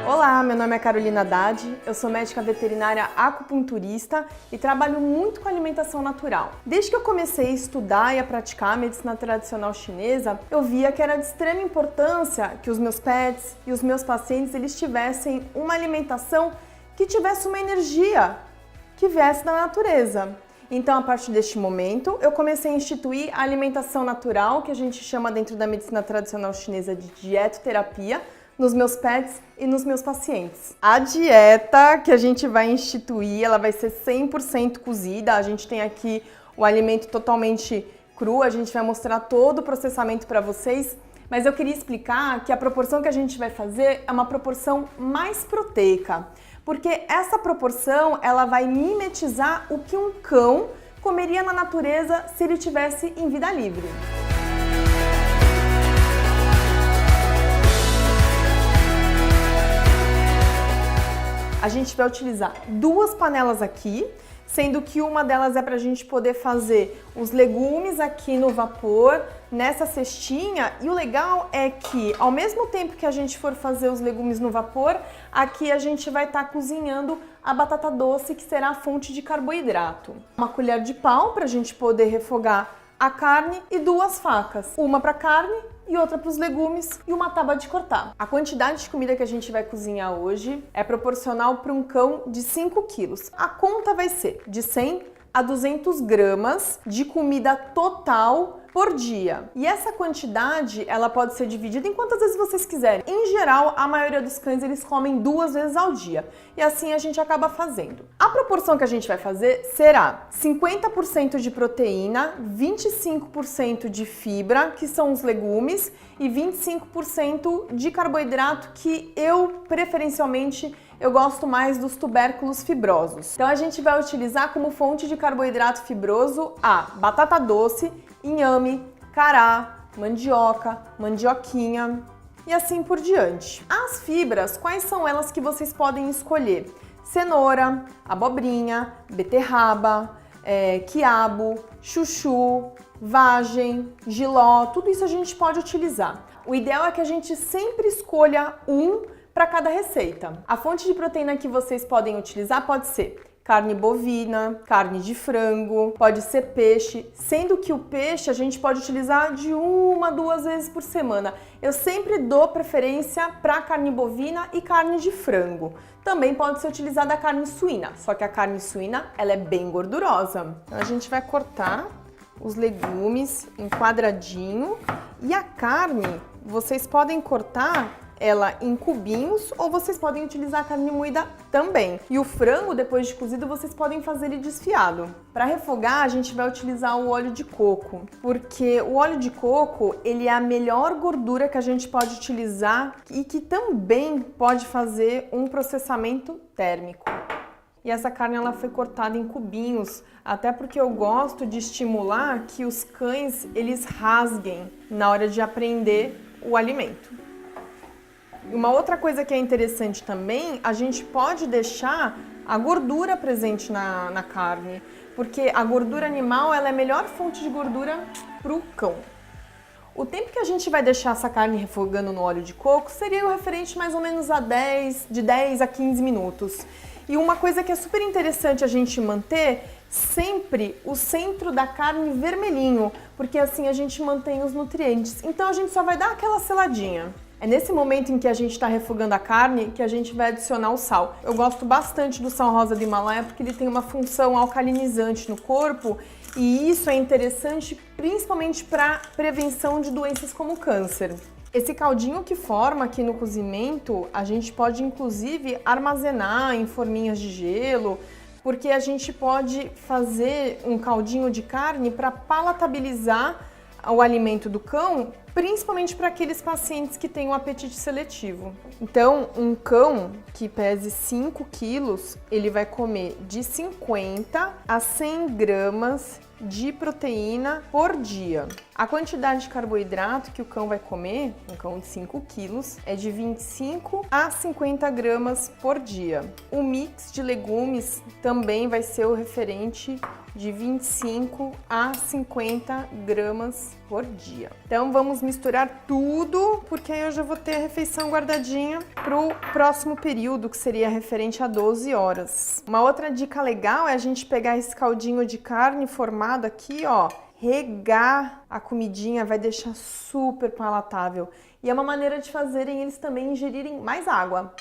Olá, meu nome é Carolina Haddad, eu sou médica veterinária acupunturista e trabalho muito com alimentação natural. Desde que eu comecei a estudar e a praticar a medicina tradicional chinesa, eu via que era de extrema importância que os meus pets e os meus pacientes eles tivessem uma alimentação que tivesse uma energia que viesse da natureza. Então, a partir deste momento, eu comecei a instituir a alimentação natural, que a gente chama dentro da medicina tradicional chinesa de dietoterapia, nos meus pets e nos meus pacientes. A dieta que a gente vai instituir, ela vai ser 100% cozida. A gente tem aqui o alimento totalmente cru, a gente vai mostrar todo o processamento para vocês, mas eu queria explicar que a proporção que a gente vai fazer é uma proporção mais proteica, porque essa proporção ela vai mimetizar o que um cão comeria na natureza se ele tivesse em vida livre. A gente vai utilizar duas panelas aqui, sendo que uma delas é para a gente poder fazer os legumes aqui no vapor, nessa cestinha. E o legal é que, ao mesmo tempo que a gente for fazer os legumes no vapor, aqui a gente vai estar cozinhando a batata doce, que será a fonte de carboidrato. Uma colher de pau para a gente poder refogar a carne e duas facas, uma para carne e outra para os legumes e uma tábua de cortar. A quantidade de comida que a gente vai cozinhar hoje é proporcional para um cão de 5 quilos. A conta vai ser de 100 a 200 gramas de comida total por dia. E essa quantidade, ela pode ser dividida em quantas vezes vocês quiserem. Em geral, a maioria dos cães, eles comem 2 vezes ao dia. E assim a gente acaba fazendo. A proporção que a gente vai fazer será 50% de proteína, 25% de fibra, que são os legumes, e 25% de carboidrato, que eu, preferencialmente, eu gosto mais dos tubérculos fibrosos. Então a gente vai utilizar como fonte de carboidrato fibroso a batata doce, inhame, cará, mandioca, mandioquinha e assim por diante. As fibras, quais são elas que vocês podem escolher? Cenoura, abobrinha, beterraba, quiabo, chuchu, vagem, jiló, tudo isso a gente pode utilizar. O ideal é que a gente sempre escolha um para cada receita. A fonte de proteína que vocês podem utilizar pode ser carne bovina, carne de frango, pode ser peixe, sendo que o peixe a gente pode utilizar de 1 a 2 vezes por semana. Eu sempre dou preferência para carne bovina e carne de frango. Também pode ser utilizada a carne suína, só que a carne suína ela é bem gordurosa. Então a gente vai cortar os legumes em quadradinho e a carne vocês podem cortar ela em cubinhos ou vocês podem utilizar a carne moída também. E o frango, depois de cozido, vocês podem fazer ele desfiado. Para refogar, a gente vai utilizar o óleo de coco, porque o óleo de coco, ele é a melhor gordura que a gente pode utilizar e que também pode fazer um processamento térmico. E essa carne ela foi cortada em cubinhos, até porque eu gosto de estimular que os cães eles rasguem na hora de aprender o alimento. Uma outra coisa que é interessante também, a gente pode deixar a gordura presente na carne, porque a gordura animal ela é a melhor fonte de gordura para o cão. O tempo que a gente vai deixar essa carne refogando no óleo de coco seria o referente mais ou menos de 10 a 15 minutos. E uma coisa que é super interessante a gente manter sempre o centro da carne vermelhinho, porque assim a gente mantém os nutrientes. Então a gente só vai dar aquela seladinha. É nesse momento em que a gente está refogando a carne que a gente vai adicionar o sal. Eu gosto bastante do sal rosa do Himalaia porque ele tem uma função alcalinizante no corpo e isso é interessante principalmente para prevenção de doenças como câncer. Esse caldinho que forma aqui no cozimento, a gente pode inclusive armazenar em forminhas de gelo, porque a gente pode fazer um caldinho de carne para palatabilizar o alimento do cão, principalmente para aqueles pacientes que têm um apetite seletivo. Então, um cão que pese 5 quilos, ele vai comer de 50 a 100 gramas de proteína por dia. A quantidade de carboidrato que o cão vai comer, um cão de 5 quilos, é de 25 a 50 gramas por dia. O mix de legumes também vai ser o referente de 25 a 50 gramas por dia. Então vamos misturar tudo, porque aí eu já vou ter a refeição guardadinha pro próximo período, que seria referente a 12 horas. Uma outra dica legal é a gente pegar esse caldinho de carne formado aqui, ó, regar a comidinha, vai deixar super palatável. E é uma maneira de fazerem eles também ingerirem mais água.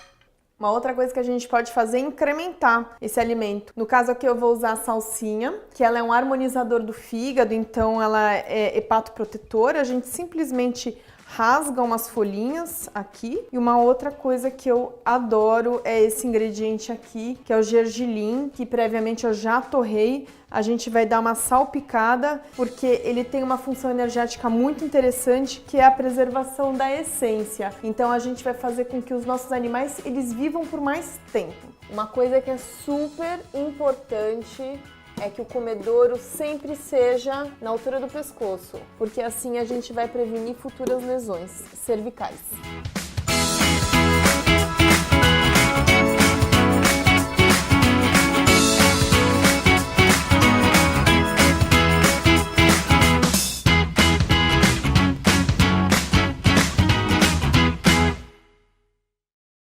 Uma outra coisa que a gente pode fazer é incrementar esse alimento. No caso aqui eu vou usar a salsinha, que ela é um harmonizador do fígado, então ela é hepatoprotetora. A gente simplesmente rasga umas folhinhas aqui. E uma outra coisa que eu adoro é esse ingrediente aqui, que é o gergelim, que previamente eu já torrei. A gente vai dar uma salpicada, porque ele tem uma função energética muito interessante, que é a preservação da essência. Então a gente vai fazer com que os nossos animais eles vivam por mais tempo. Uma coisa que é super importante é que o comedouro sempre seja na altura do pescoço, porque assim a gente vai prevenir futuras lesões cervicais.